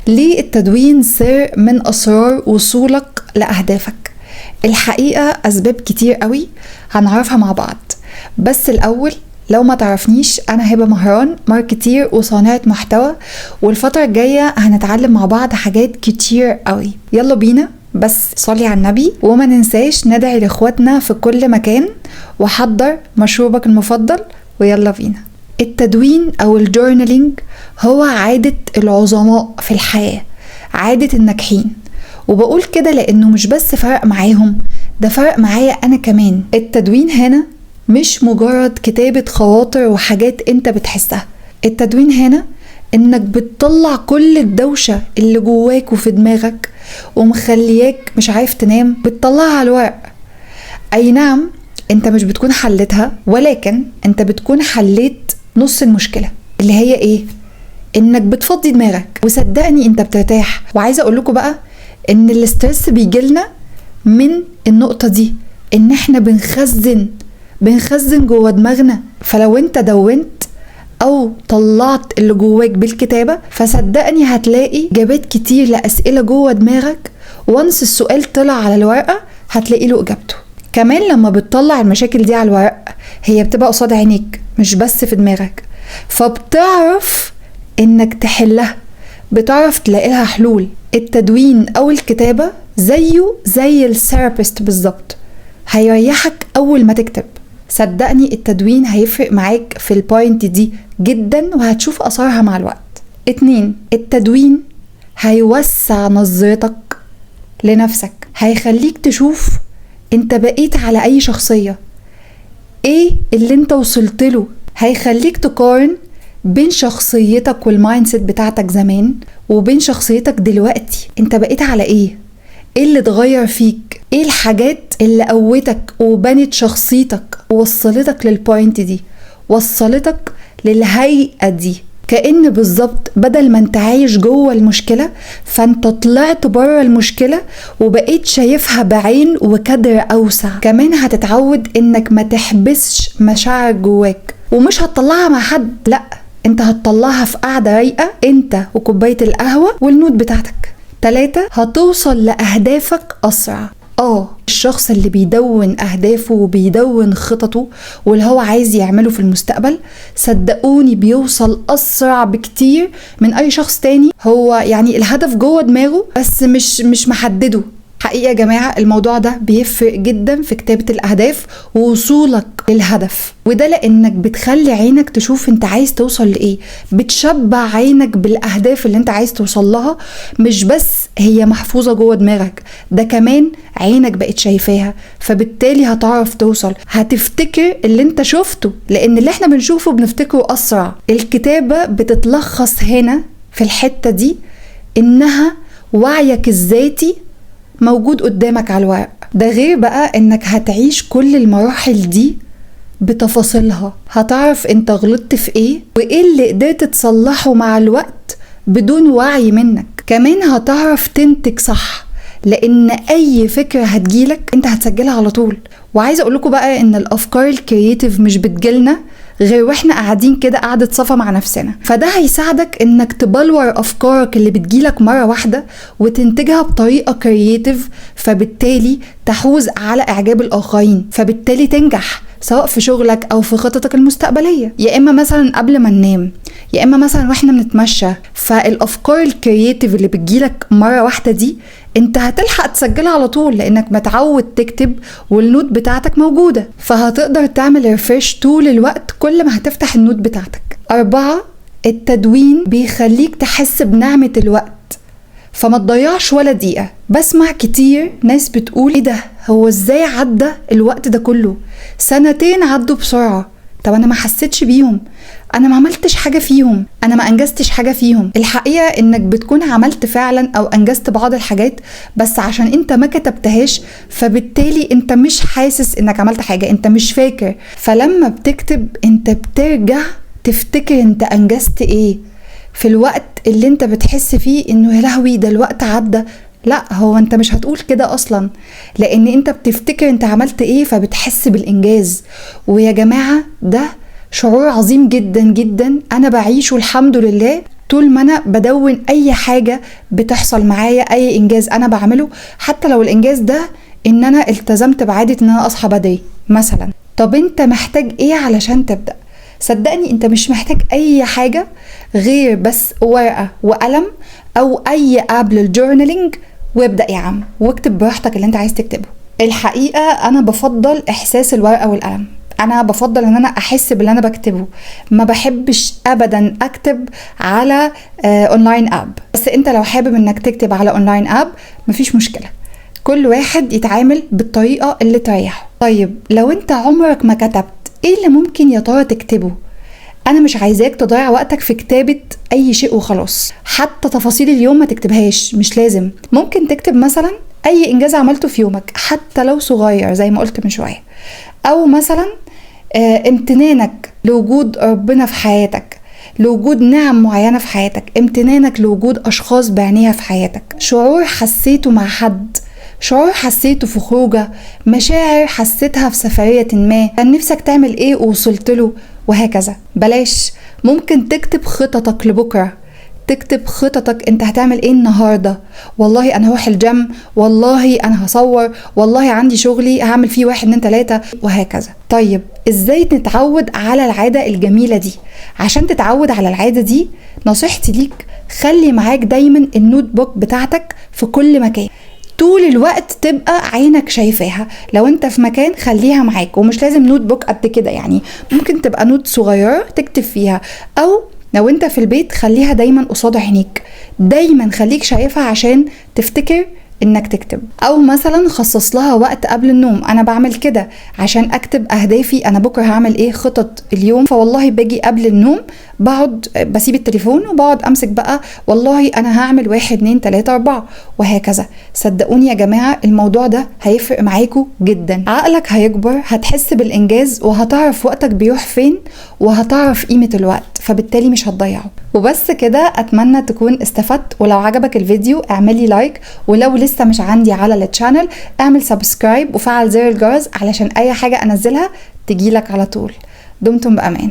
ليه التدوين سر من أسرار وصولك لأهدافك؟ الحقيقة أسباب كتير قوي هنعرفها مع بعض. بس الأول، لو ما تعرفنيش، أنا هبة مهران، ماركتير وصانعة محتوى، والفترة الجاية هنتعلم مع بعض حاجات كتير قوي. يلا بينا، بس صلي على النبي وما ننساش ندعي لإخواتنا في كل مكان، وحضر مشروبك المفضل ويلا بينا. التدوين أو الجورنالينج هو عادة العظماء في الحياة، عادة الناجحين. وبقول كده لأنه مش بس فرق معاهم، ده فرق معايا أنا كمان. التدوين هنا مش مجرد كتابة خواطر وحاجات انت بتحسها. التدوين هنا انك بتطلع كل الدوشة اللي جواك وفي دماغك ومخلياك مش عارف تنام، بتطلعها على الورق. اي نعم، انت مش بتكون حلتها، ولكن انت بتكون حليت نص المشكلة، اللي هي ايه؟ انك بتفضي دماغك. وصدقني انت بترتاح. وعايزة اقولكوا بقى ان الاسترس بيجيلنا من النقطة دي، ان احنا بنخزن جوه دماغنا. فلو انت دونت او طلعت اللي جواك بالكتابة، فصدقني هتلاقي اجابات كتير لأسئلة جوه دماغك. وانس السؤال طلع على الورقة هتلاقي له اجابته. كمان لما بتطلع المشاكل دي على الورق، هي بتبقى قصاد عينيك مش بس في دماغك، فبتعرف انك تحلها، بتعرف تلاقي لها حلول. التدوين او الكتابة زيه زي الثيرابيست بالظبط، هيريحك اول ما تكتب. صدقني التدوين هيفرق معاك في البوينت دي جدا، وهتشوف اثارها مع الوقت. 2، التدوين هيوسع نظرتك لنفسك، هيخليك تشوف انت بقيت على اي شخصية، ايه اللي انت وصلت له. هيخليك تقارن بين شخصيتك والمايندسيت بتاعتك زمان وبين شخصيتك دلوقتي. انت بقيت على ايه اللي اتغير فيك، ايه الحاجات اللي قوتك وبنت شخصيتك ووصلتك للبوينت دي، وصلتك للهيئة دي. كأن بالظبط بدل ما انت عايش جوه المشكلة، فانت طلعت بره المشكلة وبقيت شايفها بعين وكادر اوسع. كمان هتتعود انك ما تحبسش مشاعر جواك، ومش هتطلعها مع حد، لا، انت هتطلعها في قعدة رايقة انت وكوباية القهوة والنوت بتاعتك. 3، هتوصل لأهدافك أسرع. الشخص اللي بيدون أهدافه وبيدون خططه واللي هو عايز يعمله في المستقبل، صدقوني بيوصل أسرع بكتير من أي شخص تاني. هو يعني الهدف جوه دماغه بس مش محدده. حقيقة يا جماعة الموضوع ده بيفرق جدا في كتابة الأهداف ووصولك للهدف، وده لأنك بتخلي عينك تشوف انت عايز توصل لإيه، بتشبع عينك بالأهداف اللي انت عايز توصل لها. مش بس هي محفوظة جوه دماغك، ده كمان عينك بقت شايفاها، فبالتالي هتعرف توصل، هتفتكر اللي انت شفته، لأن اللي احنا بنشوفه بنفتكره أسرع. الكتابة بتتلخص هنا في الحتة دي، إنها وعيك الذاتي موجود قدامك على الورق. ده غير بقى انك هتعيش كل المراحل دي بتفاصيلها، هتعرف انت غلطت في ايه وايه اللي قدرت تصلحه مع الوقت بدون وعي منك. كمان هتعرف تنتج صح، لان اي فكرة هتجيلك انت هتسجلها على طول. وعايزة اقولكوا بقى ان الافكار الكرياتيف مش بتجيلنا غير واحنا قاعدين كده قعدة صفا مع نفسنا، فده هيساعدك انك تبلور افكارك اللي بتجيلك مرة واحدة وتنتجها بطريقة كرياتيف، فبالتالي تحوز على اعجاب الاخرين، فبالتالي تنجح سواء في شغلك او في خططك المستقبلية، يا اما مثلا قبل ما ننام، يا اما مثلا واحنا بنتمشى. فالافكار الكرياتيف اللي بتجيلك مرة واحدة دي انت هتلحق تسجلها على طول، لانك متعود تكتب والنوت بتاعتك موجودة، فهتقدر تعمل ريفريش طول الوقت كل ما هتفتح النوت بتاعتك. 4، التدوين بيخليك تحس بنعمة الوقت، فما تضيعش ولا دقيقة. بسمع كتير ناس بتقول ايه ده، هو ازاي عدى الوقت ده كله؟ 2 عدوا بسرعة. طب انا ما حسيتش بيهم، انا ما عملتش حاجة فيهم، انا ما انجزتش حاجة فيهم. الحقيقة انك بتكون عملت فعلا او انجزت بعض الحاجات، بس عشان انت ما كتبتهاش، فبالتالي انت مش حاسس انك عملت حاجة، انت مش فاكر. فلما بتكتب انت بترجع تفتكر انت انجزت ايه في الوقت اللي انت بتحس فيه انه يا لهوي ده الوقت عدى. لا، هو انت مش هتقول كده اصلا، لان انت بتفتكر انت عملت ايه فبتحس بالانجاز. ويا جماعة ده شعور عظيم جدا جدا، انا بعيشه الحمد لله طول ما انا بدون اي حاجة بتحصل معايا، اي انجاز انا بعمله، حتى لو الانجاز ده ان انا التزمت بعادة ان انا اصحى بدري مثلا. طب انت محتاج ايه علشان تبدأ؟ صدقني انت مش محتاج اي حاجة غير بس ورقة وقلم او اي اب للجورنالينج، وابدأ يا عم واكتب براحتك اللي انت عايز تكتبه. الحقيقة انا بفضل احساس الورقة والقلم، انا بفضل ان انا احس باللي انا بكتبه، ما بحبش ابدا اكتب على اونلاين اب. بس انت لو حابب انك تكتب على اونلاين اب مفيش مشكلة، كل واحد يتعامل بالطريقة اللي تريحه. طيب لو انت عمرك ما كتبت، ايه اللي ممكن يا ترى تكتبه؟ انا مش عايزاك تضيع وقتك في كتابة اي شيء وخلاص، حتى تفاصيل اليوم ما تكتبهاش، مش لازم. ممكن تكتب مثلا اي انجاز عملته في يومك حتى لو صغير زي ما قلت من شوية، او مثلا امتنانك لوجود ربنا في حياتك، لوجود نعم معينة في حياتك، امتنانك لوجود اشخاص بعينيها في حياتك، شعور حسيته مع حد، شعور حسيته في خروجه، مشاعر حسيتها في سفرية ما، كان نفسك تعمل ايه ووصلت له، وهكذا. بلاش، ممكن تكتب خططك لبكرة، تكتب خططك انت هتعمل ايه النهاردة، والله انا هروح الجيم، والله انا هصور، والله عندي شغلي هعمل فيه 1 2 3 وهكذا. طيب ازاي نتعود على العادة الجميلة دي؟ عشان تتعود على العادة دي نصيحتي ليك خلي معاك دايما النوت بوك بتاعتك في كل مكان، طول الوقت تبقى عينك شايفاها. لو انت في مكان خليها معاك، ومش لازم نوت بوك قد كده يعني، ممكن تبقى نوت صغيرة تكتب فيها، او لو انت في البيت خليها دايما قصاد عينيك، دايما خليك شايفها عشان تفتكر انك تكتب. او مثلا خصص لها وقت قبل النوم، انا بعمل كده عشان اكتب اهدافي، انا بكره هعمل ايه، خطط اليوم، فوالله باجي قبل النوم بقعد بسيب التليفون وبقعد امسك بقى، والله انا هعمل 1 2 3 4 وهكذا. صدقوني يا جماعة الموضوع ده هيفرق معاكم جدا، عقلك هيكبر، هتحس بالانجاز، وهتعرف وقتك بيروح فين، وهتعرف قيمة الوقت، فبالتالي مش هتضيعه. وبس كده، اتمنى تكون استفدت، ولو عجبك الفيديو اعملي لايك، ولو لسه مش عندي على التشانل اعمل سبسكرايب وفعل زر الجرس علشان اي حاجة انزلها تجيلك على طول. دمتم بامان.